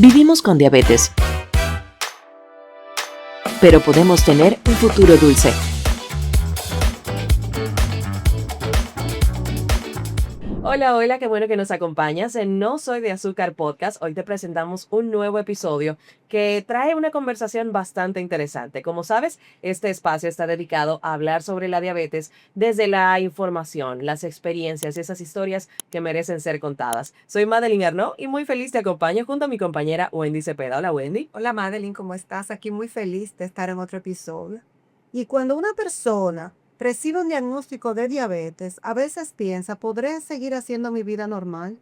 Vivimos con diabetes, pero podemos tener un futuro dulce. Hola, hola, qué bueno que nos acompañas en No Soy de Azúcar Podcast. Hoy te presentamos un nuevo episodio que trae una conversación bastante interesante. Como sabes, este espacio está dedicado a hablar sobre la diabetes desde la información, las experiencias y esas historias que merecen ser contadas. Soy Madeline Arnaud y muy feliz te acompaño junto a mi compañera Wendy Cepeda. Hola, Wendy. Hola Madeline, ¿cómo estás? Aquí muy feliz de estar en otro episodio. Y cuando una persona recibe un diagnóstico de diabetes, a veces piensa, ¿podré seguir haciendo mi vida normal?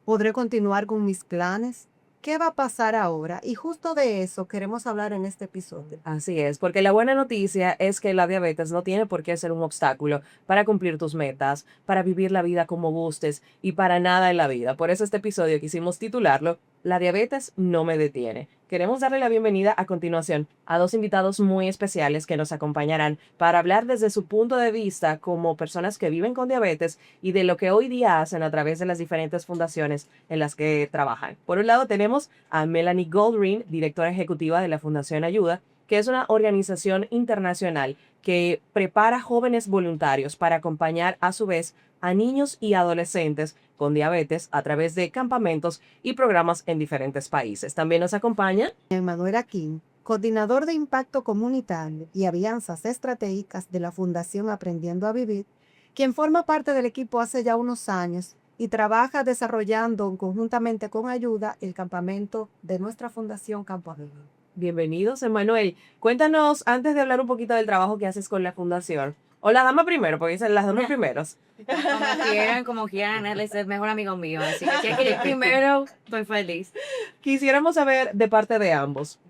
¿Podré continuar con mis planes? ¿Qué va a pasar ahora? Y justo de eso queremos hablar en este episodio. Así es, porque la buena noticia es que la diabetes no tiene por qué ser un obstáculo para cumplir tus metas, para vivir la vida como gustes y para nada en la vida. Por eso este episodio quisimos titularlo La diabetes no me detiene. Queremos darle la bienvenida a continuación a dos invitados muy especiales que nos acompañarán para hablar desde su punto de vista como personas que viven con diabetes y de lo que hoy día hacen a través de las diferentes fundaciones en las que trabajan. Por un lado tenemos a Melanie Goldring, directora ejecutiva de la Fundación Ayuda, que es una organización internacional que prepara jóvenes voluntarios para acompañar a su vez a niños y adolescentes con diabetes a través de campamentos y programas en diferentes países. También nos acompaña Manuel Aquín, coordinador de impacto comunitario y alianzas estratégicas de la Fundación Aprendiendo a Vivir, quien forma parte del equipo hace ya unos años y trabaja desarrollando conjuntamente con Ayuda el campamento de nuestra Fundación Campo a Vivir. Bienvenidos, Emanuel. Cuéntanos, antes de hablar un poquito del trabajo que haces con la fundación, o la dama primero, porque dicen las damas primeros. Como quieran, él es el mejor amigo mío, así que si quiere primero, estoy feliz. Quisiéramos saber de parte de ambos,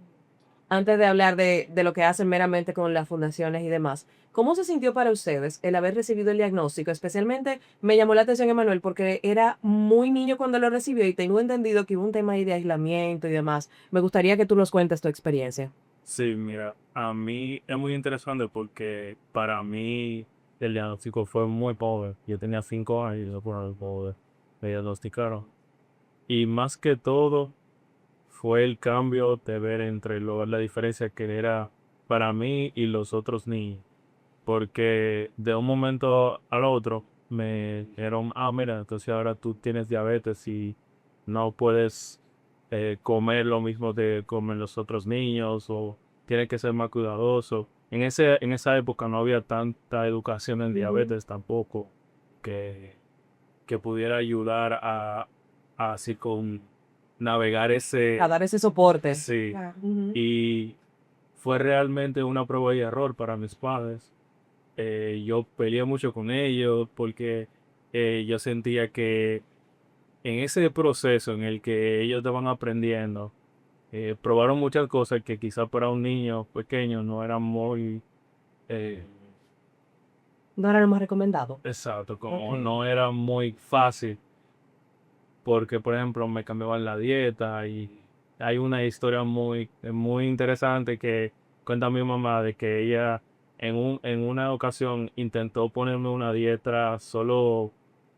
antes de hablar de lo que hacen meramente con las fundaciones y demás, ¿cómo se sintió para ustedes el haber recibido el diagnóstico? Especialmente me llamó la atención, Emanuel, porque era muy niño cuando lo recibió y tengo entendido que hubo un tema ahí de aislamiento y demás. Me gustaría que tú nos cuentes tu experiencia. Sí, mira, a mí es muy interesante porque para mí el diagnóstico fue muy pobre. Yo tenía 5 años y me diagnosticaron. Y más que todo fue el cambio de ver la diferencia que era para mí y los otros niños. Porque de un momento al otro me dijeron, mira, entonces ahora tú tienes diabetes y no puedes comer lo mismo que comen los otros niños o tienes que ser más cuidadoso. En esa época no había tanta educación en diabetes tampoco que pudiera ayudar a así con navegar A dar ese soporte. sí. Ujú. Y fue realmente una prueba y error para mis padres. Yo peleé mucho con ellos porque yo sentía que en ese proceso en el que ellos estaban aprendiendo, probaron muchas cosas que quizás para un niño pequeño no eran muy eh, No era lo más recomendado. exacto, como Ok. no era muy fácil, porque por ejemplo me cambiaban la dieta y hay una historia muy interesante que cuenta mi mamá de que ella en una ocasión intentó ponerme una dieta solo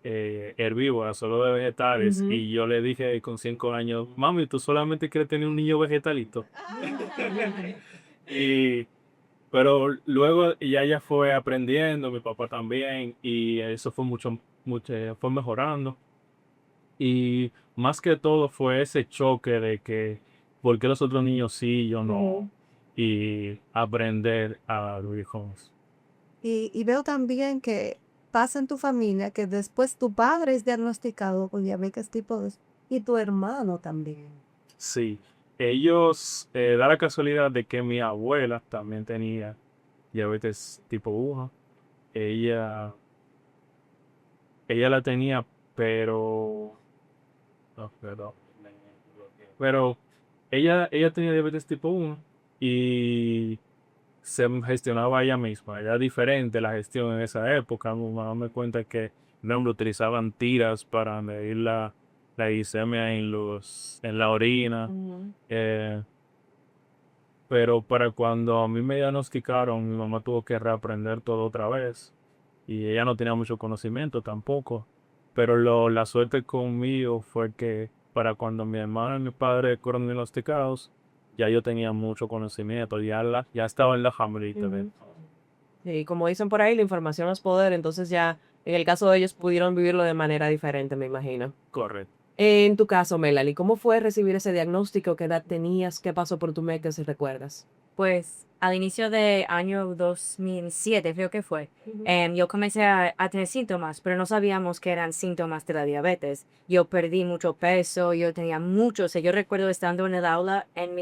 herbívora, solo de vegetales, Ujú. y yo le dije con 5 años, mami, ¿tú solamente quieres tener un niño vegetalito? Y, pero luego ella fue aprendiendo, mi papá también, y eso fue mucho, fue mejorando. Y más que todo fue ese choque de que, ¿por qué los otros niños sí y yo no? Ujú. Y aprender a vivir con eso. Y veo también que pasa en tu familia que después tu padre es diagnosticado con diabetes tipo 2 y tu hermano también. Sí, ellos, da la casualidad de que mi abuela también tenía diabetes tipo 1. Ella, ella la tenía, pero, no, perdón. Pero ella tenía diabetes tipo 1 y se gestionaba ella misma. Era diferente la gestión en esa época. Mi mamá me cuenta que, por ejemplo, utilizaban tiras para medir la glicemia en la orina. Ujú. Pero para cuando a mí me diagnosticaron, mi mamá tuvo que reaprender todo otra vez. Y ella no tenía mucho conocimiento tampoco. Pero la suerte conmigo fue que para cuando mi hermano y mi padre fueron diagnosticados, ya yo tenía mucho conocimiento, ya estaba en la jamerita. Ujú. Y como dicen por ahí, la información es poder, entonces ya en el caso de ellos pudieron vivirlo de manera diferente, me imagino. Correcto. En tu caso, Melanie, ¿cómo fue recibir ese diagnóstico? ¿Qué edad tenías? ¿Qué pasó por tu mente, si recuerdas? Pues al inicio de año 2007, creo que fue, yo comencé a tener síntomas, pero no sabíamos que eran síntomas de la diabetes. Yo perdí mucho peso, yo tenía mucho, o sea, yo recuerdo estando en el aula en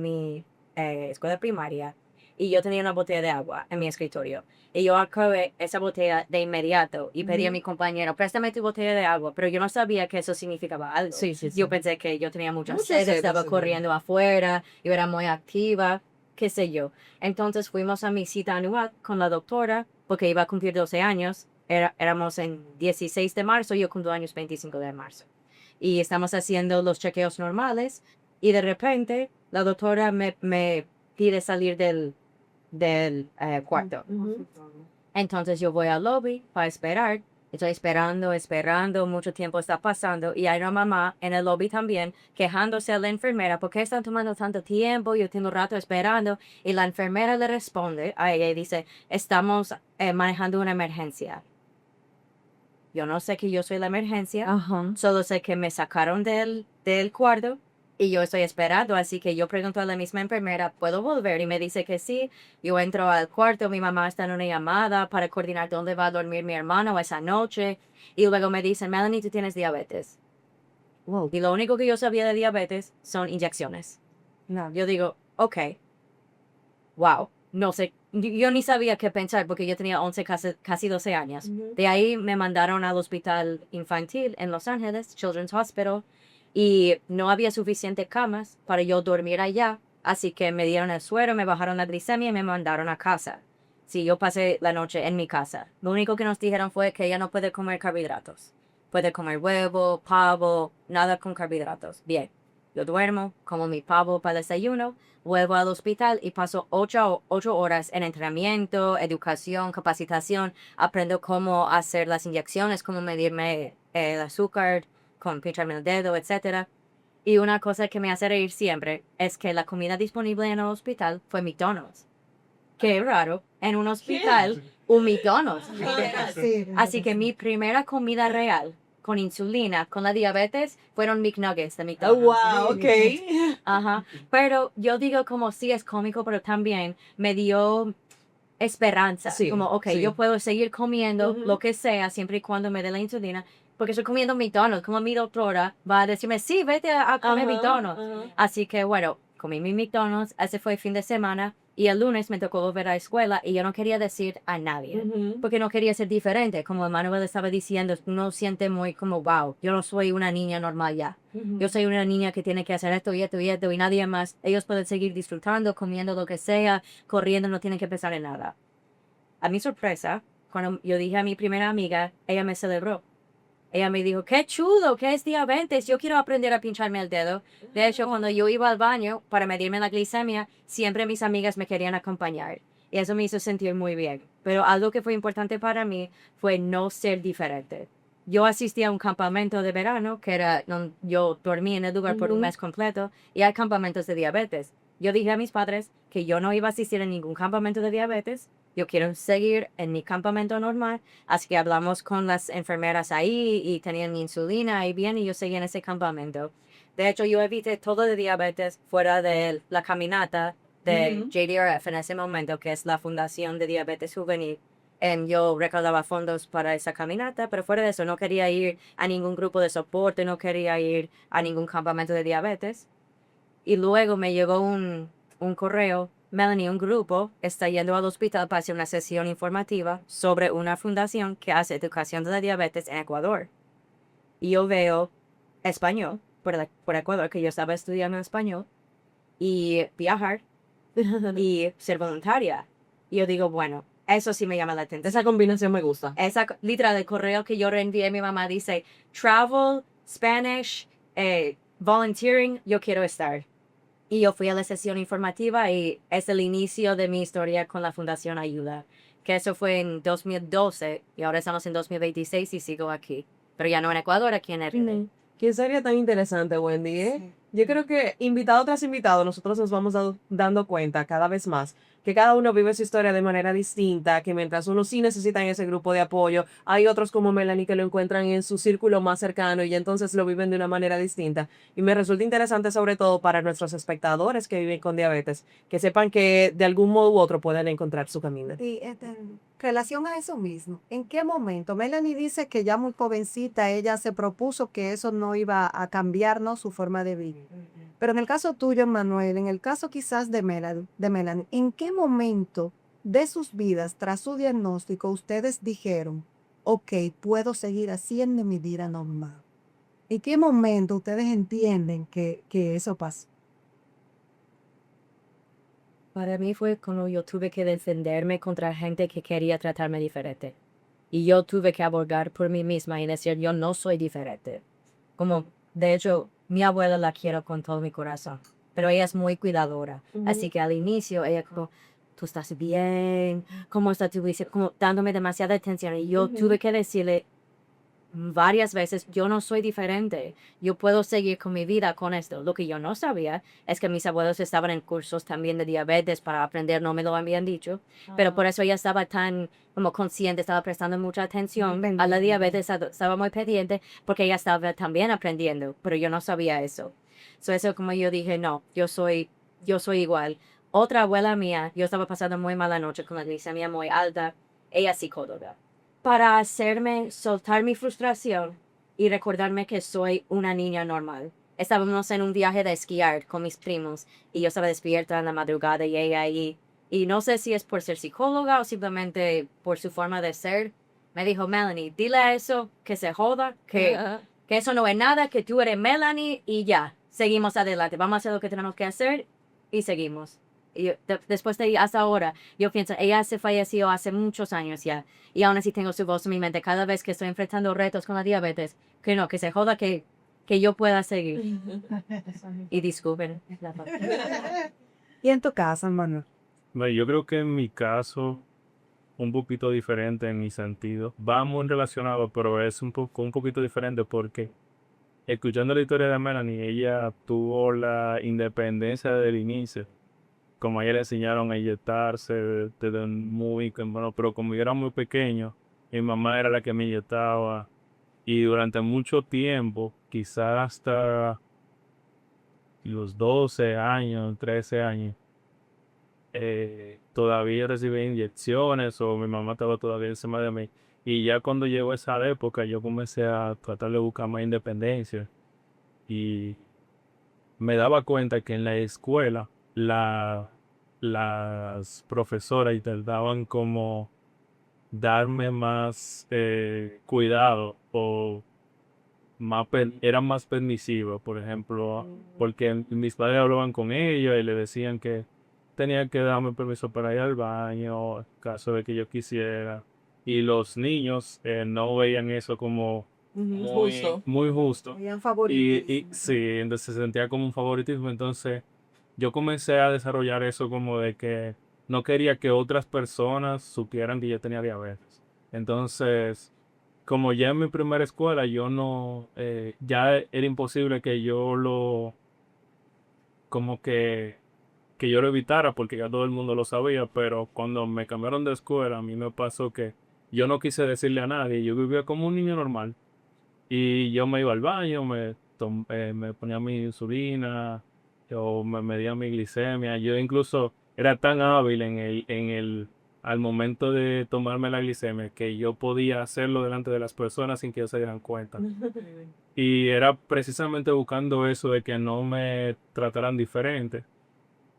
mi escuela primaria y yo tenía una botella de agua en mi escritorio. Y yo acabé esa botella de inmediato y pedí a mi compañero, préstame tu botella de agua, pero yo no sabía que eso significaba algo. Sí, sí, sí. Yo pensé que yo tenía mucha Mucha sed, sed, estaba sí. corriendo afuera, yo era muy activa, qué sé yo. Entonces fuimos a mi cita anual con la doctora, porque iba a cumplir 12 años. Éramos en 16 de marzo, yo cumplo años 25 de marzo. Y estamos haciendo los chequeos normales y de repente la doctora me pide salir del cuarto. Ujú. Entonces yo voy al lobby para esperar. Estoy esperando, mucho tiempo está pasando y hay una mamá en el lobby también quejándose a la enfermera, ¿por qué están tomando tanto tiempo? Yo tengo rato esperando y la enfermera le responde a ella y dice, estamos manejando una emergencia. Yo no sé que yo soy la emergencia, Ajá. solo sé que me sacaron del cuarto y yo estoy esperando, así que yo pregunto a la misma enfermera, ¿puedo volver? Y me dice que sí. Yo entro al cuarto, mi mamá está en una llamada para coordinar dónde va a dormir mi hermano esa noche. Y luego me dicen, Melanie, tú tienes diabetes. Wow. Y lo único que yo sabía de diabetes son inyecciones. No, yo digo, ok, wow, no sé, yo ni sabía qué pensar porque yo tenía 11, casi 12 años. Ujú. De ahí me mandaron al hospital infantil en Los Ángeles, Children's Hospital, y no había suficientes camas para yo dormir allá, así que me dieron el suero, me bajaron la glicemia y me mandaron a casa. Sí, yo pasé la noche en mi casa. Lo único que nos dijeron fue que ella no puede comer carbohidratos. Puede comer huevo, pavo, nada con carbohidratos. Bien, yo duermo, como mi pavo para el desayuno, vuelvo al hospital y paso 8 horas en entrenamiento, educación, capacitación. Aprendo cómo hacer las inyecciones, cómo medirme el azúcar, con pincharme el dedo, etcétera. Y una cosa que me hace reír siempre es que la comida disponible en el hospital fue McDonald's. Qué raro, en un hospital, un McDonald's. Sí, Así que mi primera comida real con insulina, con la diabetes, fueron McNuggets de Oh, McDonald's. wow, ok. Ajá, pero yo digo como sí es cómico, pero también me dio esperanza. Sí, Como, ok, sí. yo puedo seguir comiendo Ujú. lo que sea siempre y cuando me dé la insulina, porque estoy comiendo McDonald's. Como mi doctora va a decirme, sí, vete a comer Ajá, McDonald's. ajá. Así que bueno, comí mi McDonald's, ese fue el fin de semana y el lunes me tocó volver a la escuela y yo no quería decir a nadie. Ujú. Porque no quería ser diferente, como Manuel estaba diciendo, uno siente muy como, wow, yo no soy una niña normal ya. Ujú. Yo soy una niña que tiene que hacer esto y esto y esto y nadie más. Ellos pueden seguir disfrutando, comiendo lo que sea, corriendo, no tienen que pensar en nada. A mi sorpresa, cuando yo dije a mi primera amiga, ella me celebró. Ella me dijo, qué chulo, ¿qué es diabetes? Yo quiero aprender a pincharme el dedo. De hecho, cuando yo iba al baño para medirme la glicemia, siempre mis amigas me querían acompañar. Y eso me hizo sentir muy bien. Pero algo que fue importante para mí fue no ser diferente. Yo asistí a un campamento de verano, que era, yo dormí en el lugar por un Ujú. mes completo, y hay campamentos de diabetes. Yo dije a mis padres que yo no iba a asistir a ningún campamento de diabetes. Yo quiero seguir en mi campamento normal. Así que hablamos con las enfermeras ahí y tenían mi insulina ahí bien y yo seguí en ese campamento. De hecho, yo evité todo de diabetes fuera de la caminata de Ujú. JDRF en ese momento, que es la Fundación de Diabetes Juvenil. Yo recaudaba fondos para esa caminata, pero fuera de eso no quería ir a ningún grupo de soporte, no quería ir a ningún campamento de diabetes. Y luego me llegó un correo, Melanie, un grupo está yendo al hospital para hacer una sesión informativa sobre una fundación que hace educación de la diabetes en Ecuador. Y yo veo español por Ecuador, que yo estaba estudiando español, y viajar y ser voluntaria. Y yo digo, bueno, eso sí me llama la atención. Esa combinación me gusta. Literal, el correo que yo reenvié a mi mamá dice, travel, Spanish, volunteering, yo quiero estar. Y yo fui a la sesión informativa y es el inicio de mi historia con la Fundación Ayuda, que eso fue en 2012 y ahora estamos en 2026 y sigo aquí. Pero ya no en Ecuador, aquí en RD. Qué historia tan interesante, Wendy, ¿eh? Yo creo que invitado tras invitado, nosotros nos vamos dando cuenta cada vez más que cada uno vive su historia de manera distinta, que mientras unos sí necesitan ese grupo de apoyo, hay otros como Melanie que lo encuentran en su círculo más cercano y entonces lo viven de una manera distinta. Y me resulta interesante sobre todo para nuestros espectadores que viven con diabetes, que sepan que de algún modo u otro pueden encontrar su camino. Y en relación a eso mismo, ¿en qué momento? Melanie dice que ya muy jovencita ella se propuso que eso no iba a cambiar, ¿no? Su forma de vivir. Pero en el caso tuyo, Manuel, en el caso quizás de Melanie, ¿en qué momento de sus vidas, tras su diagnóstico, ustedes dijeron, ok, puedo seguir haciendo mi vida normal? ¿En qué momento ustedes entienden que eso pasó? Para mí fue cuando yo tuve que defenderme contra gente que quería tratarme diferente. Y yo tuve que abogar por mí misma y decir, yo no soy diferente. Como, de hecho, mi abuela la quiero con todo mi corazón, pero ella es muy cuidadora. Así que al inicio ella como, tú estás bien, ¿cómo está tu vida? Como dándome demasiada atención. Y yo tuve que decirle varias veces, yo no soy diferente, yo puedo seguir con mi vida con esto. Lo que yo no sabía es que mis abuelos estaban en cursos también de diabetes para aprender, no me lo habían dicho, pero por eso ella estaba tan como consciente, estaba prestando mucha atención a la diabetes, estaba muy pendiente porque ella estaba también aprendiendo, pero yo no sabía eso. Eso como yo dije, no, yo soy igual. Otra abuela mía, yo estaba pasando muy mala noche con la glicemia muy alta, ella es psicóloga para hacerme soltar mi frustración y recordarme que soy una niña normal. Estábamos en un viaje de esquiar con mis primos y yo estaba despierta en la madrugada y ella ahí. Y no sé si es por ser psicóloga o simplemente por su forma de ser. Me dijo, Melanie, dile a eso que se joda, que eso no es nada, que tú eres Melanie y ya, seguimos adelante. Vamos a hacer lo que tenemos que hacer y seguimos. Y después de ahí hasta ahora, yo pienso, ella se falleció hace muchos años ya. Y aún así tengo su voz en mi mente cada vez que estoy enfrentando retos con la diabetes. Que no, que se joda que yo pueda seguir. Y disculpen. Y en tu casa, Manuel. Bueno, yo creo que en mi caso, un poquito diferente en mi sentido. Va muy relacionado, pero es un poquito diferente porque escuchando la historia de Melanie, ella tuvo la independencia desde el inicio. Como a ella le enseñaron a inyectarse desde muy, bueno, pero como yo era muy pequeño, mi mamá era la que me inyectaba. Y durante mucho tiempo, quizás hasta los 12 años, 13 años, todavía recibía inyecciones o mi mamá estaba todavía encima de mí. Y ya cuando llegó esa época, yo comencé a tratar de buscar más independencia. Y me daba cuenta que en la escuela las profesoras intentaban como darme más cuidado o eran más permisivos, por ejemplo, porque mis padres hablaban con ellos y le decían que tenía que darme permiso para ir al baño, en caso de que yo quisiera. Y los niños no veían eso como Justo. muy justo. Habían Y favoritismo. sí, entonces se sentía como un favoritismo. Entonces yo comencé a desarrollar eso como de que no quería que otras personas supieran que yo tenía diabetes. Entonces, como ya en mi primera escuela, yo no, ya era imposible que yo como que yo lo evitara porque ya todo el mundo lo sabía, pero cuando me cambiaron de escuela, a mí me pasó que yo no quise decirle a nadie, yo vivía como un niño normal. Y yo me iba al baño, me ponía mi insulina, yo me medía mi glicemia. Yo incluso era tan hábil al momento de tomarme la glicemia que yo podía hacerlo delante de las personas sin que ellos se dieran cuenta. Y era precisamente buscando eso de que no me trataran diferente.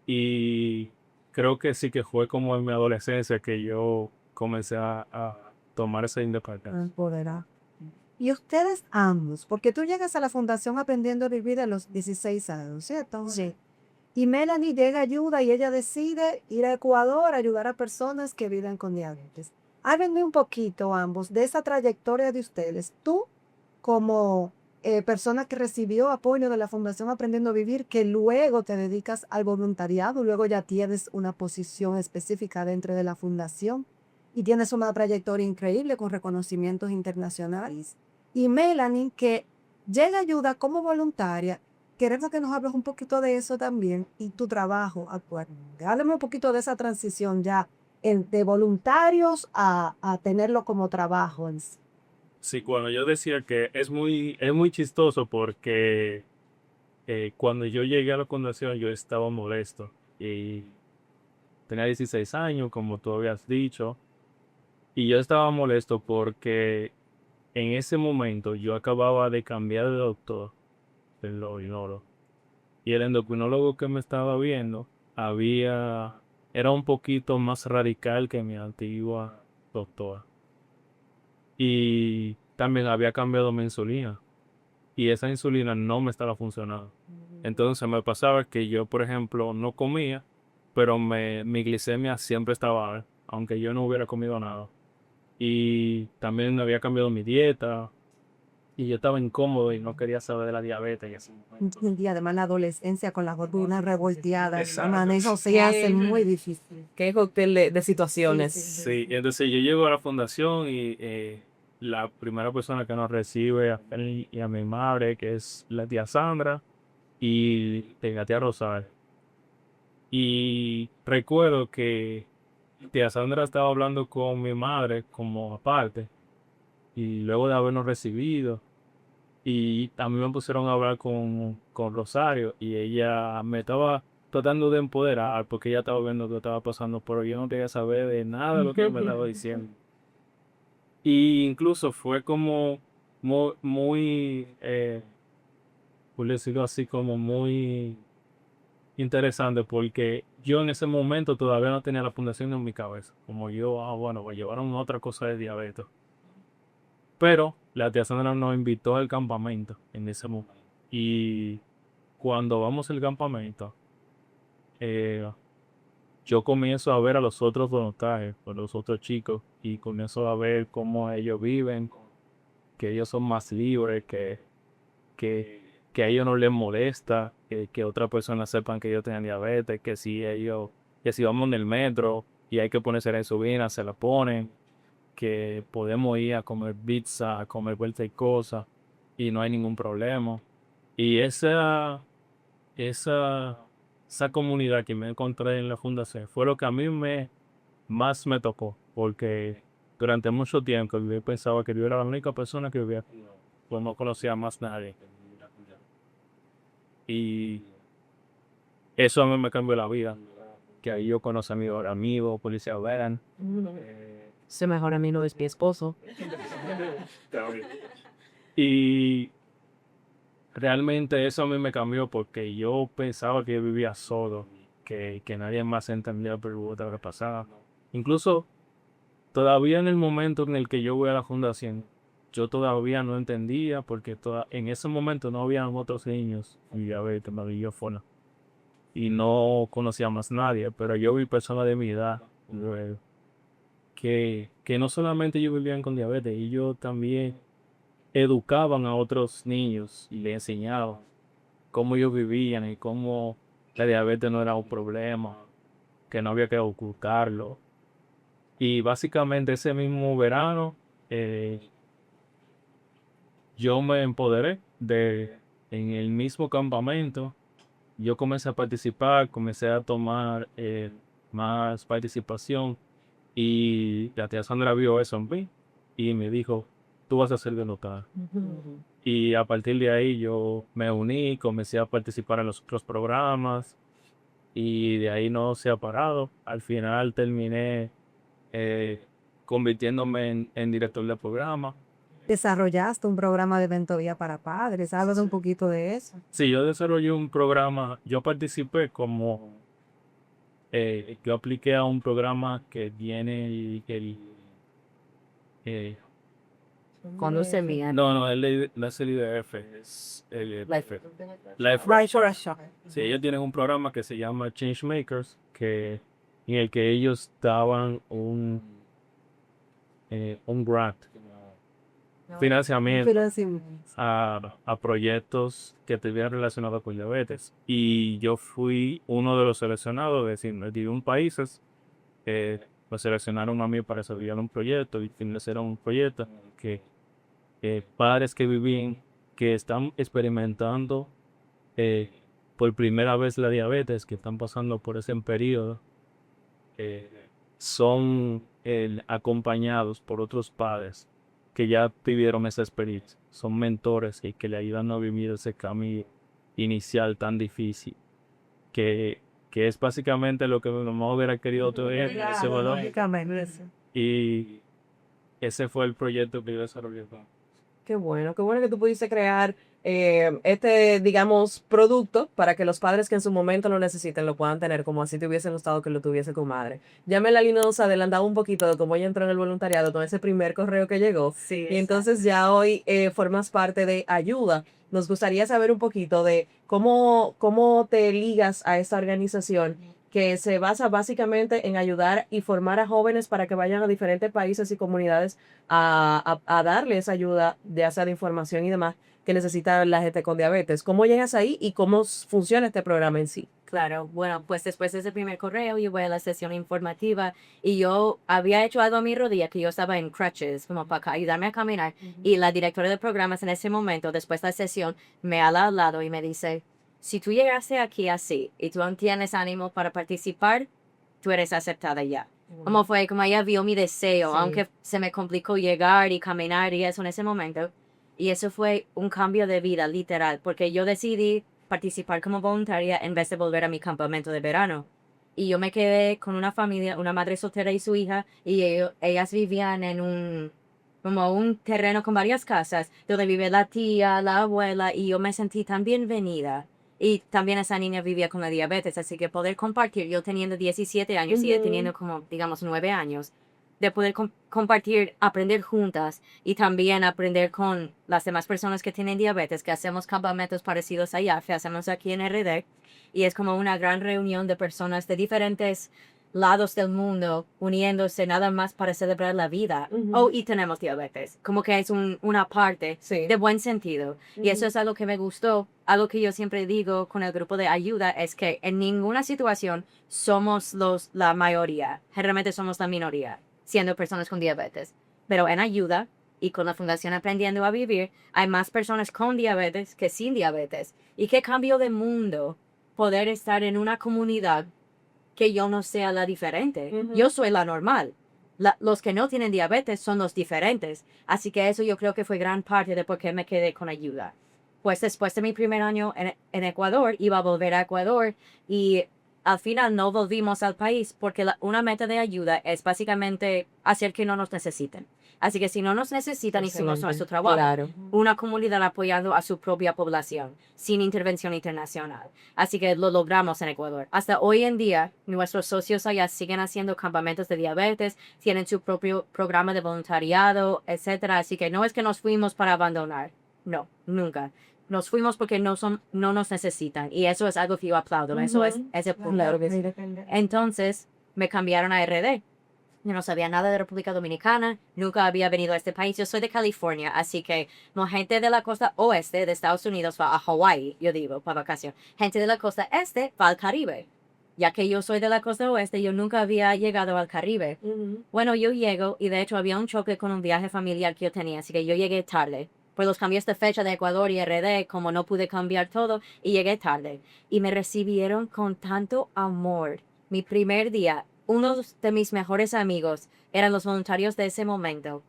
Y creo que sí que fue como en mi adolescencia que yo comencé a tomar esa independencia. Empoderar. Y ustedes ambos, porque tú llegas a la Fundación Aprendiendo a Vivir a los 16 años, ¿cierto? Sí. Y Melanie llega ayuda y ella decide ir a Ecuador a ayudar a personas que viven con diabetes. Háblenme un poquito ambos de esa trayectoria de ustedes. Tú, como persona que recibió apoyo de la Fundación Aprendiendo a Vivir, que luego te dedicas al voluntariado, luego ya tienes una posición específica dentro de la fundación y tienes una trayectoria increíble con reconocimientos internacionales. Y Melanie, que Llega Ayuda como voluntaria. Queremos que nos hables un poquito de eso también y tu trabajo actual. Háblame un poquito de esa transición ya de voluntarios a tenerlo como trabajo en sí. Sí, cuando yo decía que es muy chistoso porque cuando yo llegué a la fundación yo estaba molesto y tenía 16 años, como tú habías dicho, y yo estaba molesto porque en ese momento yo acababa de cambiar de doctor, de endocrinólogo, y el endocrinólogo que me estaba viendo era un poquito más radical que mi antigua doctora. Y también había cambiado mi insulina y esa insulina no me estaba funcionando. Entonces me pasaba que yo, por ejemplo, no comía, pero mi glicemia siempre estaba alta, aunque yo no hubiera comido nada. Y también había cambiado mi dieta y yo estaba incómodo y no quería saber de la diabetes en ese momento. Y además la adolescencia con las hormonas revolteadas, Exacto. hermano, eso se hace muy difícil. Qué cóctel de situaciones. Sí, y entonces yo llego a la fundación y la primera persona que nos recibe a él y a mi madre, que es la tía Sandra, y la tía Rosario. Y recuerdo que tía Sandra estaba hablando con mi madre como aparte, y luego de habernos recibido, y también me pusieron a hablar con Rosario, y ella me estaba tratando de empoderar, porque ella estaba viendo lo que estaba pasando, pero yo no quería saber de nada de lo que me estaba diciendo. Y incluso fue como muy, por decirlo así, como muy interesante porque yo en ese momento todavía no tenía la fundación en mi cabeza. Como yo, bueno, pues llevaron otra cosa de diabetes. Pero la tía Sandra nos invitó al campamento en ese momento. Y cuando vamos al campamento, eh, yo comienzo a ver a los otros voluntarios, a los otros chicos, y comienzo a ver cómo ellos viven, que ellos son más libres, que, que a ellos no les molesta que otras personas sepan que ellos tienen diabetes, que si vamos en el metro y hay que ponerse la insulina, se la ponen, que podemos ir a comer pizza, a comer vuelta y cosas, y no hay ningún problema. Y esa, esa comunidad que me encontré en la fundación fue lo que a mí más me tocó, porque durante mucho tiempo yo pensaba que yo era la única persona que vivía aquí, pues no conocía más nadie. Y eso a mí me cambió la vida, que ahí yo conocí a mi mejor amigo, policía Veran. Ese mejor amigo es mi esposo. Y realmente eso a mí me cambió porque yo pensaba que yo vivía solo, que nadie más entendía por lo que pasaba. Incluso todavía en el momento en el que yo voy a la fundación, yo todavía no entendía porque en ese momento no había otros niños con diabetes, yo fuera. Y no conocía más nadie, pero yo vi personas de mi edad que no solamente ellos vivían con diabetes, ellos también educaban a otros niños y les enseñaban cómo ellos vivían y cómo la diabetes no era un problema, que no había que ocultarlo. Y básicamente ese mismo verano eh, yo me empoderé en el mismo campamento. Yo comencé a participar, comencé a tomar más participación y la tía Sandra vio eso en mí y me dijo, tú vas a ser voluntario. Y a partir de ahí yo me uní, comencé a participar en los otros programas y de ahí no se ha parado. Al final terminé eh, convirtiéndome en director de programa. Desarrollaste un programa de mentoría para padres, háblame un poquito de eso. Sí, yo desarrollé un programa, yo participé yo apliqué a un programa que tiene eh, Conduce bien. no, no es el IDF, es el Life. Life. Right for a shot. Sí, ellos tienen un programa que se llama Changemakers, en el que ellos daban un grant, financiamiento Pero así, a proyectos que estuvieran relacionados con diabetes. Y yo fui uno de los seleccionados, es decir, de 21 países. Me seleccionaron a mí para desarrollar un proyecto y financiar un proyecto que padres que vivían que están experimentando por primera vez la diabetes, que están pasando por ese periodo, eh, son acompañados por otros padres que ya vivieron esa experiencia. Son mentores y que le ayudan a vivir ese camino inicial tan difícil, que, que es básicamente lo que mi mamá hubiera querido tener en ese valor. Lógicamente, sí. Y ese fue el proyecto que yo desarrollé. Qué bueno que tú pudiste crear este, digamos, producto para que los padres que en su momento lo necesiten lo puedan tener, como así te hubiesen gustado que lo tuviese tu madre. Ya Melanie nos adelantaba un poquito de cómo ella entró en el voluntariado con ese primer correo que llegó. Sí, Y entonces ya hoy formas parte de Ayuda. Nos gustaría saber un poquito de cómo te ligas a esta organización que se basa básicamente en ayudar y formar a jóvenes para que vayan a diferentes países y comunidades a darle esa ayuda, ya sea de información y demás, que necesita la gente con diabetes. ¿Cómo llegas ahí y cómo funciona este programa en sí? Claro, bueno, pues después de ese primer correo yo voy a la sesión informativa y yo había hecho algo a mi rodilla que yo estaba en crutches, como para ayudarme a caminar. Y la directora de programas en ese momento, después de la sesión, me habla al lado y me dice, si tú llegaste aquí así y tú no tienes ánimo para participar, tú eres aceptada ya. Como fue, como ella vio mi deseo, Sí. aunque se me complicó llegar y caminar y eso en ese momento. Y eso fue un cambio de vida, literal, porque yo decidí participar como voluntaria en vez de volver a mi campamento de verano. Y yo me quedé con una familia, una madre soltera y su hija, y ellas vivían en como un terreno con varias casas, donde vive la tía, la abuela, y yo me sentí tan bienvenida. Y también esa niña vivía con la diabetes, así que poder compartir, yo teniendo 17 años y ella teniendo como, digamos, 9 años, de poder compartir, aprender juntas y también aprender con las demás personas que tienen diabetes, que hacemos campamentos parecidos allá, que hacemos aquí en RD, y es como una gran reunión de personas de diferentes lados del mundo uniéndose nada más para celebrar la vida. Oh, y tenemos diabetes, como que es una parte Sí. de buen sentido. Y eso es algo que me gustó, algo que yo siempre digo con el grupo de ayuda, es que en ninguna situación somos la mayoría, generalmente somos la minoría, siendo personas con diabetes. Pero en ayuda y con la Fundación Aprendiendo a Vivir, hay más personas con diabetes que sin diabetes. Y qué cambio de mundo poder estar en una comunidad que yo no sea la diferente. Yo soy la normal. Los que no tienen diabetes son los diferentes. Así que eso yo creo que fue gran parte de por qué me quedé con ayuda. Pues después de mi primer año en Ecuador, iba a volver a Ecuador y al final no volvimos al país porque una meta de ayuda es básicamente hacer que no nos necesiten. Así que si no nos necesitan, hicimos Excelente. nuestro trabajo. Claro. Una comunidad apoyando a su propia población, sin intervención internacional. Así que lo logramos en Ecuador. Hasta hoy en día, nuestros socios allá siguen haciendo campamentos de diabetes, tienen su propio programa de voluntariado, etcétera. Así que no es que nos fuimos para abandonar. No, nunca. Nos fuimos porque no nos necesitan. Y eso es algo que yo aplaudo. Eso es ese punto. Claro que sí. Entonces, me cambiaron a RD. Yo no sabía nada de República Dominicana, nunca había venido a este país. Yo soy de California, así que no, gente de la costa oeste de Estados Unidos va a Hawái, yo digo, para vacación. Gente de la costa este va al Caribe. Ya que yo soy de la costa oeste, yo nunca había llegado al Caribe. Bueno, yo llego y de hecho había un choque con un viaje familiar que yo tenía, así que yo llegué tarde. Por los cambios de fecha de Ecuador y RD, como no pude cambiar todo, y llegué tarde. Y me recibieron con tanto amor. Mi primer día, uno de mis mejores amigos eran los voluntarios de ese momento,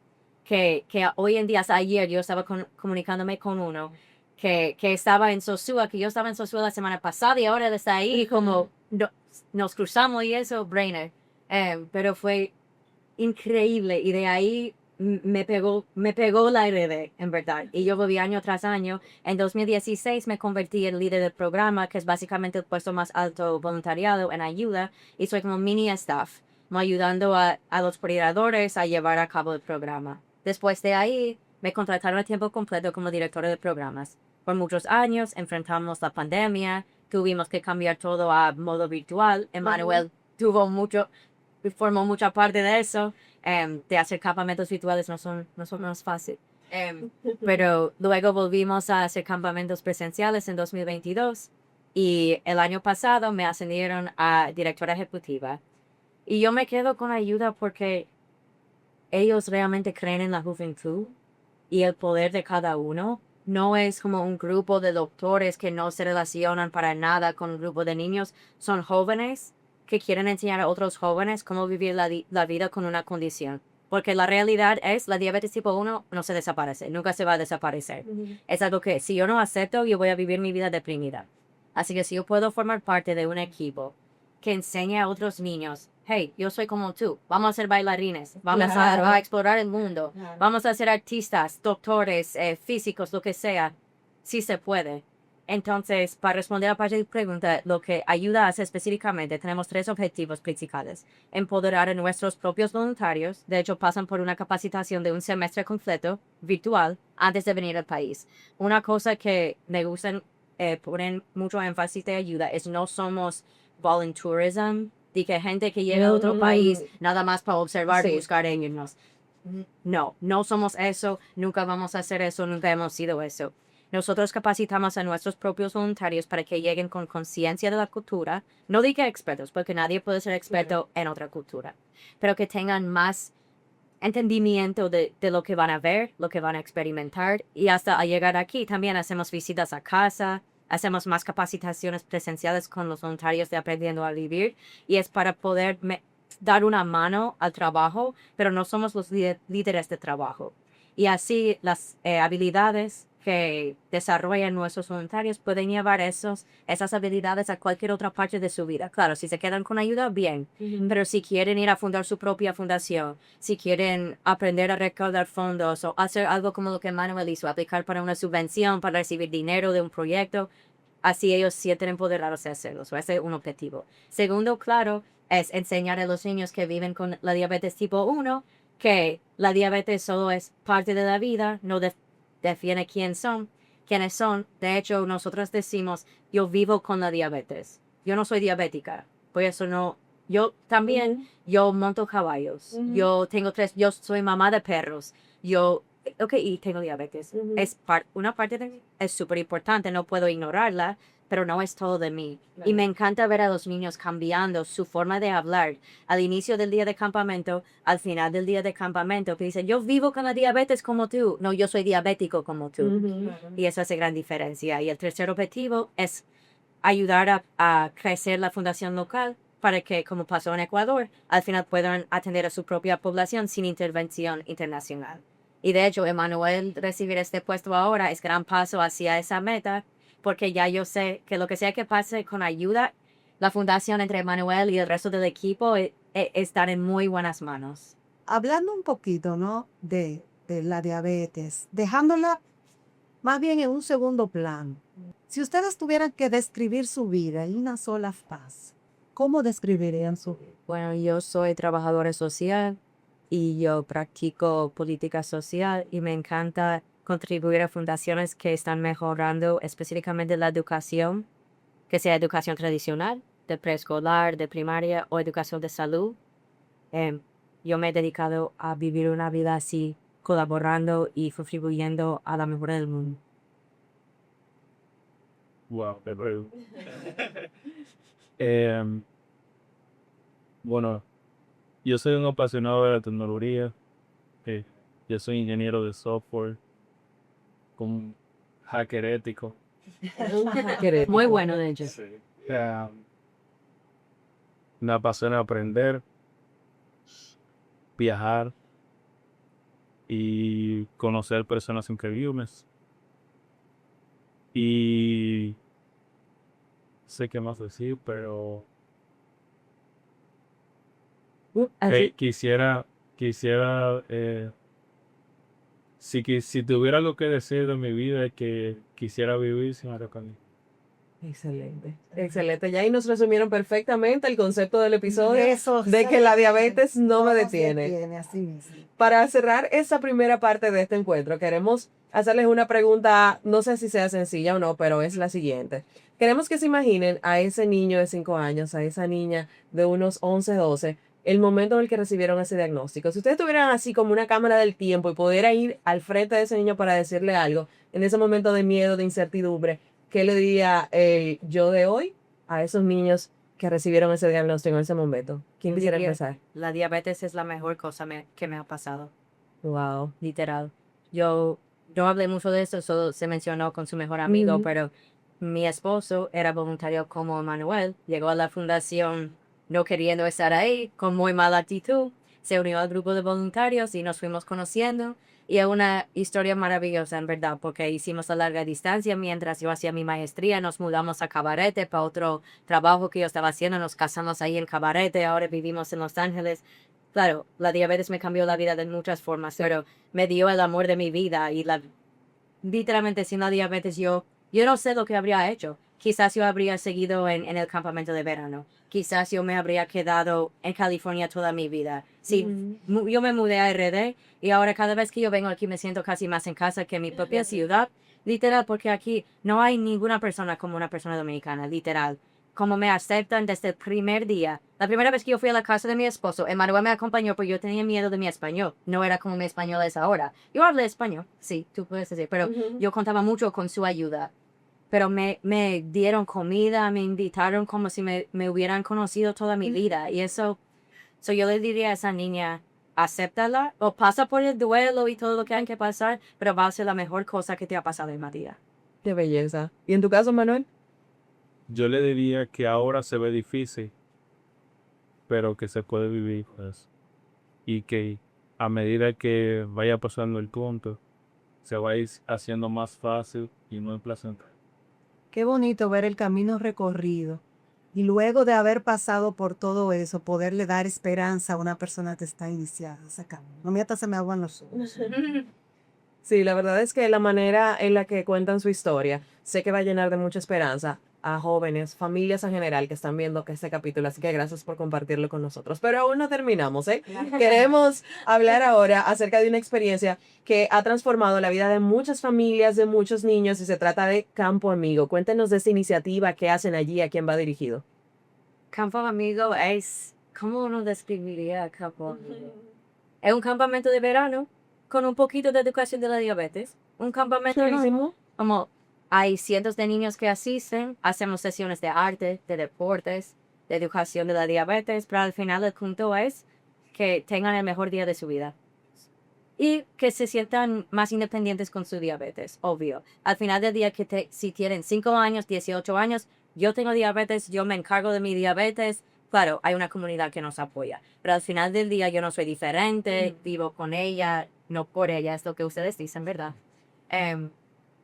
que hoy en día, hasta ayer, yo estaba comunicándome con uno que estaba en Sosúa, que yo estaba en Sosúa la semana pasada y ahora él está ahí, como nos cruzamos y eso, brainer. Pero fue increíble y de ahí me pegó la RD, en verdad. Y yo volví año tras año. En 2016 me convertí en líder del programa, que es básicamente el puesto más alto voluntariado en ayuda, y soy como mini staff, como ayudando a los coordinadores a llevar a cabo el programa. Después de ahí, me contrataron a tiempo completo como directora de programas. Por muchos años enfrentamos la pandemia, tuvimos que cambiar todo a modo virtual. Emmanuel formó mucha parte de eso. De hacer campamentos virtuales no son más fácil. Pero luego volvimos a hacer campamentos presenciales en 2022 y el año pasado me ascendieron a directora ejecutiva. Y yo me quedo con ayuda porque ellos realmente creen en la juventud y el poder de cada uno. no es como un grupo de doctores que no se relacionan para nada con un grupo de niños. Son jóvenes que quieren enseñar a otros jóvenes cómo vivir la vida con una condición. Porque la realidad es, la diabetes tipo 1 no se desaparece, nunca se va a desaparecer. Es algo que si yo no acepto, yo voy a vivir mi vida deprimida. Así que si yo puedo formar parte de un equipo que enseñe a otros niños, hey, yo soy como tú, vamos a ser bailarines, vamos a explorar el mundo, vamos a ser artistas, doctores, físicos, lo que sea, sí se puede. Entonces, para responder a parte de tu pregunta, lo que ayuda a hacer específicamente, tenemos 3 objetivos principales. Empoderar a nuestros propios voluntarios, de hecho pasan por una capacitación de un semestre completo, virtual, antes de venir al país. Una cosa que me gustan, ponen mucho énfasis de ayuda, es no somos voluntourism, de que gente que llega a otro país nada más para observar y buscar niños. No, no somos eso, nunca vamos a hacer eso, nunca hemos sido eso. Nosotros capacitamos a nuestros propios voluntarios para que lleguen con conciencia de la cultura, no diga expertos, porque nadie puede ser experto en otra cultura, pero que tengan más entendimiento de lo que van a ver, lo que van a experimentar, y hasta al llegar aquí también hacemos visitas a casa, hacemos más capacitaciones presenciales con los voluntarios de Aprendiendo a Vivir, y es para poder dar una mano al trabajo, pero no somos los líderes de trabajo. Y así las habilidades que desarrollan nuestros voluntarios pueden llevar esas habilidades a cualquier otra parte de su vida. Claro, si se quedan con ayuda, bien. Pero si quieren ir a fundar su propia fundación, si quieren aprender a recaudar fondos o hacer algo como lo que Manuel hizo, aplicar para una subvención, para recibir dinero de un proyecto, así ellos sienten empoderados de hacerlo. Ese es un objetivo. Segundo, claro, es enseñar a los niños que viven con la diabetes tipo 1 que la diabetes solo es parte de la vida, no define quiénes son. De hecho, nosotros decimos, yo vivo con la diabetes. Yo no soy diabética, por eso no. Yo también, yo monto caballos. Yo soy mamá de perros. Y tengo diabetes. Una parte de mí es súper importante, no puedo ignorarla, pero no es todo de mí. Y me encanta ver a los niños cambiando su forma de hablar al inicio del día de campamento, al final del día de campamento, que dicen, yo vivo con la diabetes como tú. No, yo soy diabético como tú. Y eso hace gran diferencia. Y el tercer objetivo es ayudar a crecer la fundación local para que, como pasó en Ecuador, al final puedan atender a su propia población sin intervención internacional. Y de hecho, Emanuel recibir este puesto ahora es gran paso hacia esa meta, porque ya yo sé que lo que sea que pase con ayuda, la fundación entre Emanuel y el resto del equipo están en muy buenas manos. Hablando un poquito, ¿no? De la diabetes, dejándola más bien en un segundo plano. Si ustedes tuvieran que describir su vida en una sola frase, ¿cómo describirían su vida? Bueno, yo soy trabajadora social y yo practico política social y me encanta contribuir a fundaciones que están mejorando específicamente la educación, que sea educación tradicional, de preescolar, de primaria o educación de salud. Yo me he dedicado a vivir una vida así, colaborando y contribuyendo a la mejora del mundo. Wow, pero Em, bueno, yo soy un apasionado de la tecnología. eh, yo soy ingeniero de software, con hacker ético. Muy bueno, de hecho. Em, Me apasiona aprender, viajar y conocer personas increíbles. Y sé qué más decir, pero quisiera, si tuviera algo que decir de mi vida, es que quisiera vivir sin Araucanía. Excelente, excelente. Ya ahí nos resumieron perfectamente el concepto del episodio Eso de que la diabetes no me nos detiene. así mismo. Para cerrar esa primera parte de este encuentro, queremos hacerles una pregunta, no sé si sea sencilla o no, pero es la siguiente. Queremos que se imaginen a ese niño de 5 años, a esa niña de unos 11, 12, el momento en el que recibieron ese diagnóstico. Si ustedes tuvieran así como una cámara del tiempo y pudieran ir al frente de ese niño para decirle algo, en ese momento de miedo, de incertidumbre, ¿qué le diría el yo de hoy a esos niños que recibieron ese diagnóstico en ese momento? ¿Quién quisiera empezar? La diabetes es la mejor cosa que me ha pasado. Wow. Literal. Yo no hablé mucho de eso, solo se mencionó con su mejor amigo, Ujú. pero mi esposo era voluntario como Manuel. Llegó a la fundación no queriendo estar ahí, con muy mala actitud. Se unió al grupo de voluntarios y nos fuimos conociendo. Y es una historia maravillosa, en verdad, porque hicimos a larga distancia mientras yo hacía mi maestría. Nos mudamos a Cabarete para otro trabajo que yo estaba haciendo. Nos casamos ahí en Cabarete. Ahora vivimos en Los Ángeles. Claro, la diabetes me cambió la vida de muchas formas, pero me dio el amor de mi vida y literalmente sin la diabetes yo no sé lo que habría hecho. Quizás yo habría seguido en el campamento de verano. Quizás yo me habría quedado en California toda mi vida. Sí, yo me mudé a RD y ahora cada vez que yo vengo aquí me siento casi más en casa que en mi propia ciudad. Literal, porque aquí no hay ninguna persona como una persona dominicana, literal. Como me aceptan desde el primer día. La primera vez que yo fui a la casa de mi esposo, Emanuel me acompañó porque yo tenía miedo de mi español. No era como mi español es ahora. Yo hablé español, sí, tú puedes decir, pero Ujú. yo contaba mucho con su ayuda. Pero me dieron comida, me invitaron como si me hubieran conocido toda mi vida. Y eso, yo le diría a esa niña, acéptala o pasa por el duelo y todo lo que hay que pasar, pero va a ser la mejor cosa que te ha pasado en la vida. Qué belleza. ¿Y en tu caso, Manuel? Yo le diría que ahora se ve difícil, pero que se puede vivir, pues. Y que a medida que vaya pasando el tiempo, se va a ir haciendo más fácil y muy placentero. Qué bonito ver el camino recorrido y luego de haber pasado por todo eso, poderle dar esperanza a una persona que está iniciando ese camino. A mí hasta se me aguan los ojos. Sí, la verdad es que la manera en la que cuentan su historia, sé que va a llenar de mucha esperanza a jóvenes, familias en general que están viendo que este capítulo, así que gracias por compartirlo con nosotros. Pero aún no terminamos, ¿eh? Queremos hablar ahora acerca de una experiencia que ha transformado la vida de muchas familias, de muchos niños, y se trata de Campo Amigo. Cuéntenos de esta iniciativa, qué hacen allí, a quién va dirigido. Campo Amigo es, ¿cómo uno describiría Campo Amigo? Es un campamento de verano con un poquito de educación de la diabetes. Un campamento Chulísimo. como hay cientos de niños que asisten, hacemos sesiones de arte, de deportes, de educación de la diabetes, pero al final el punto es que tengan el mejor día de su vida y que se sientan más independientes con su diabetes, obvio. Al final del día, si tienen 5 años, 18 años, yo tengo diabetes, yo me encargo de mi diabetes. Claro, hay una comunidad que nos apoya, pero al final del día yo no soy diferente, vivo con ella, no por ella, es lo que ustedes dicen, ¿verdad? Em,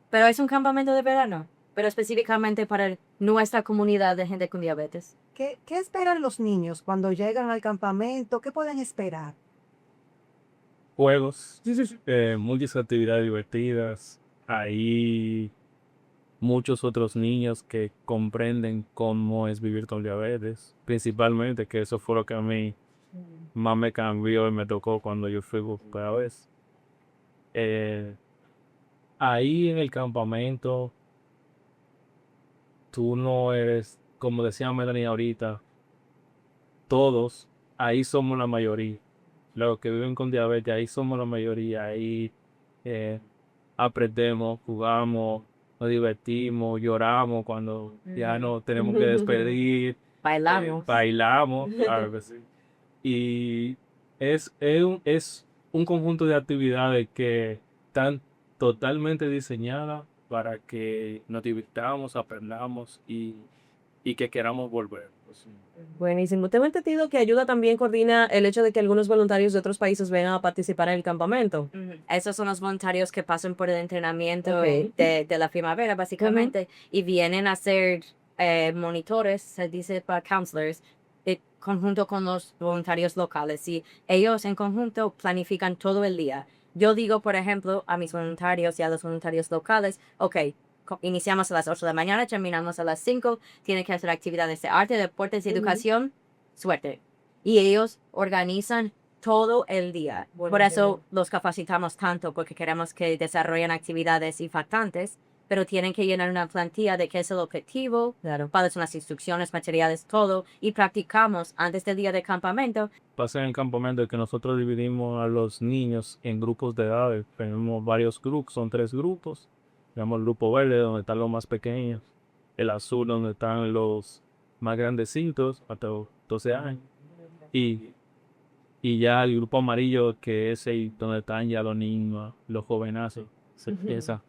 pero es un campamento de verano, pero específicamente para nuestra comunidad de gente con diabetes. ¿Qué esperan los niños cuando llegan al campamento? ¿Qué pueden esperar? Juegos, muchas actividades divertidas. Hay muchos otros niños que comprenden cómo es vivir con diabetes, principalmente que eso fue lo que a mí más me cambió y me tocó cuando yo fui por primera vez. Eh, Ahí en el campamento, tú no eres, como decía Melanie ahorita, todos, ahí somos la mayoría. Los que viven con diabetes, ahí somos la mayoría. Ahí eh, aprendemos, jugamos, nos divertimos, lloramos cuando ya nos tenemos que despedir, Bailamos. bailamos, claro que sí. Y es un conjunto de actividades que están totalmente diseñadas para que nos divirtamos, aprendamos y que queramos volver. Pues, Buenísimo. Tengo entendido que ayuda también coordina el hecho de que algunos voluntarios de otros países vengan a participar en el campamento. Esos son los voluntarios que pasan por el entrenamiento Ok. de la primavera, básicamente, y vienen a ser monitores, se dice para counselors, conjunto con los voluntarios locales. Y ellos en conjunto planifican todo el día. Yo digo, por ejemplo, a mis voluntarios y a los voluntarios locales, ok, iniciamos a las 8 de la mañana, terminamos a las 5, tienen que hacer actividades de arte, deportes y educación, suerte. Y ellos organizan todo el día. Por eso los capacitamos tanto, porque queremos que desarrollen actividades impactantes, pero tienen que llenar una plantilla de qué es el objetivo, Claro. cuáles son las instrucciones, materiales, todo, y practicamos antes del día de campamento. pasa en el campamento que nosotros dividimos a los niños en grupos de edades. Tenemos varios grupos, son 3 grupos. Tenemos el grupo verde, donde están los más pequeños. El azul, donde están los más grandecitos, hasta los 12 años. Y, y ya el grupo amarillo, que es ahí donde están ya los niños, los jovenazos. esa.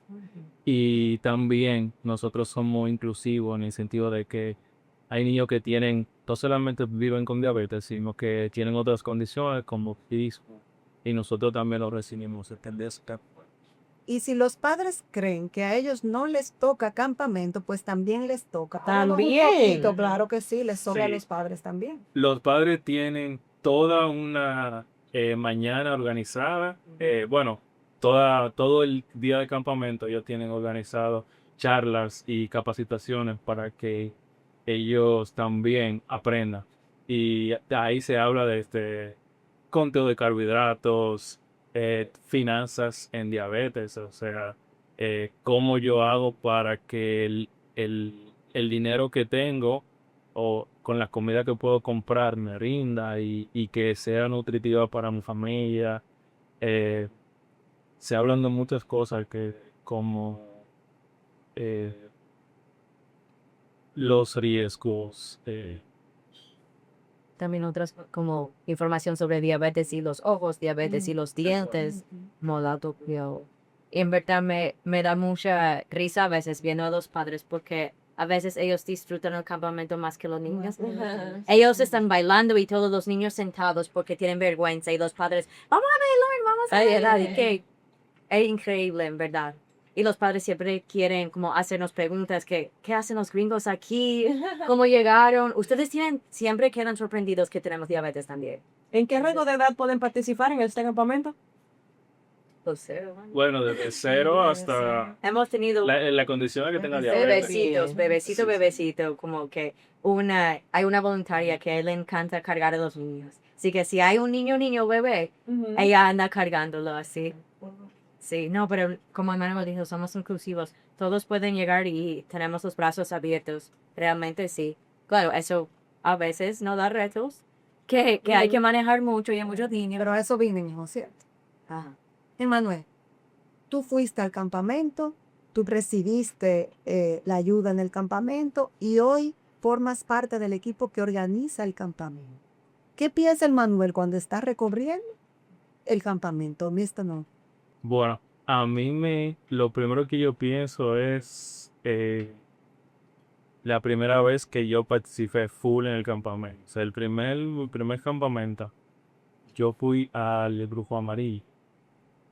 Y también nosotros somos inclusivos en el sentido de que hay niños que tienen, no solamente viven con diabetes, sino que tienen otras condiciones como autismo. Y nosotros también lo recibimos. ¿Entendés? Y si los padres creen que a ellos no les toca campamento, pues también les toca. Háblanos un También. poquito, claro que sí, les toca a Sí. los padres también. Los padres tienen toda una mañana organizada. Bueno, todo el día de campamento ellos tienen organizado charlas y capacitaciones para que ellos también aprendan. Y ahí se habla de conteo de carbohidratos, finanzas en diabetes, o sea, cómo yo hago para que el dinero que tengo o con la comida que puedo comprar me rinda y que sea nutritiva para mi familia. Eh, Se hablan de muchas cosas que como eh, los riesgos. También otras como información sobre diabetes y los ojos, diabetes y los dientes, como la autopsia. Y en verdad me da mucha risa a veces viendo a los padres porque a veces ellos disfrutan el campamento más que los niños. Ellos están bailando y todos los niños sentados porque tienen vergüenza y los padres, vamos a bailar, vamos a bailar. Y que es increíble, en verdad. Y los padres siempre quieren como hacernos preguntas que, ¿qué hacen los gringos aquí? ¿Cómo llegaron? Ustedes siempre quedan sorprendidos que tenemos diabetes también. ¿En qué rango de edad pueden participar en este campamento? Pues cero. Bueno, desde cero hasta Hemos tenido la condición de que tenga diabetes. bebecito, bebecito, como que hay una voluntaria que a él le encanta cargar a los niños. Así que si hay un niño, bebé, ella anda cargándolo así. Sí, no, pero como Emmanuel dijo, somos inclusivos. Todos pueden llegar y tenemos los brazos abiertos. Realmente sí. Claro, eso a veces nos da retos que hay que manejar mucho y hay muchos niños. Pero a eso vinimos, ¿cierto? Ajá. Emanuel, tú fuiste al campamento, tú recibiste la ayuda en el campamento y hoy formas parte del equipo que organiza el campamento. ¿Qué piensa el Manuel cuando está recorriendo el campamento, Mr. No? Bueno, lo primero que yo pienso es la primera vez que yo participé full en el campamento. O sea, el primer campamento, yo fui al Brujo Amarillo.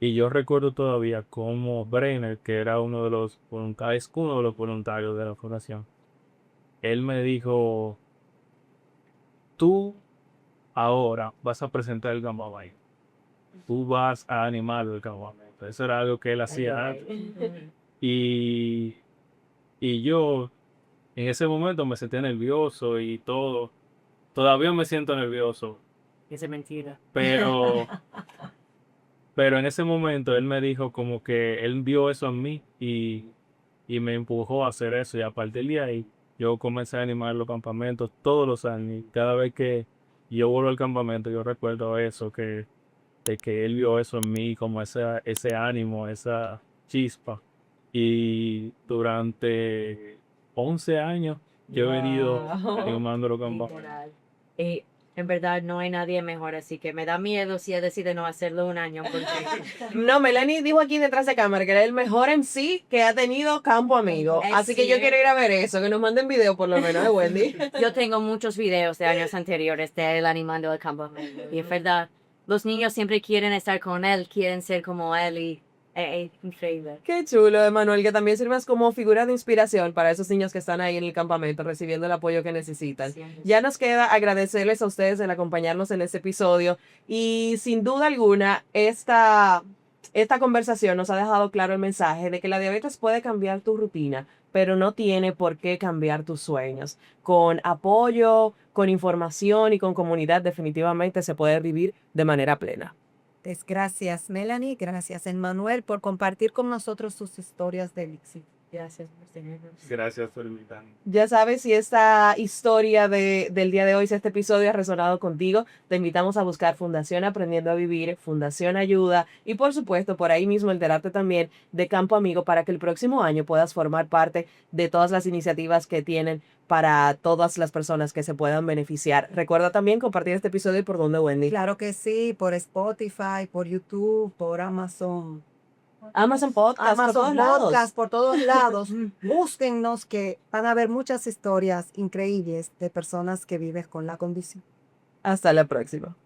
Y yo recuerdo todavía cómo Brenner, que era uno de los voluntarios de la fundación, él me dijo, tú ahora vas a presentar el campamento. Tú vas a animar el campamento. Eso era algo que él hacía antes. Y yo en ese momento me sentía nervioso y todo. Todavía me siento nervioso, Esa es mentira. pero en ese momento él me dijo como que él vio eso en mí y me empujó a hacer eso. Y a partir de ahí yo comencé a animar los campamentos todos los años. Y cada vez que yo vuelvo al campamento yo recuerdo eso, de que él vio eso en mí, como ese ánimo, esa chispa. Y durante 11 años yo he venido animando los campamentos. Literal. Y en verdad no hay nadie mejor, así que me da miedo si él decide no hacerlo un año, porque No, Melanie dijo aquí detrás de cámara que era el mejor MC que ha tenido Campo Amigo. Así que yo quiero ir a ver eso, que nos manden video por lo menos de Wendy. yo tengo muchos videos de años anteriores de él animando el campamento. Y en verdad, los niños siempre quieren estar con él, quieren ser como él y es increíble. Qué chulo, Emanuel, que también sirvas como figura de inspiración para esos niños que están ahí en el campamento recibiendo el apoyo que necesitan. Ya nos queda agradecerles a ustedes el acompañarnos en este episodio y sin duda alguna esta conversación nos ha dejado claro el mensaje de que la diabetes puede cambiar tu rutina, pero no tiene por qué cambiar tus sueños. Con apoyo, con información y con comunidad definitivamente se puede vivir de manera plena. Gracias, Melanie. Gracias, Emmanuel, por compartir con nosotros sus historias de éxito. Gracias por tenernos. Gracias por invitarme. Ya sabes, si esta historia del día de hoy, si este episodio ha resonado contigo, te invitamos a buscar Fundación Aprendiendo a Vivir, Fundación Ayuda y por supuesto por ahí mismo enterarte también de Campo Amigo para que el próximo año puedas formar parte de todas las iniciativas que tienen para todas las personas que se puedan beneficiar. Recuerda también compartir este episodio y por donde, Wendy. Claro que sí, por Spotify, por YouTube, por Amazon Amazon Podcast, por todos Amazon lados. Podcast, por todos lados. Búsquennos que van a haber muchas historias increíbles de personas que viven con la condición. Hasta la próxima.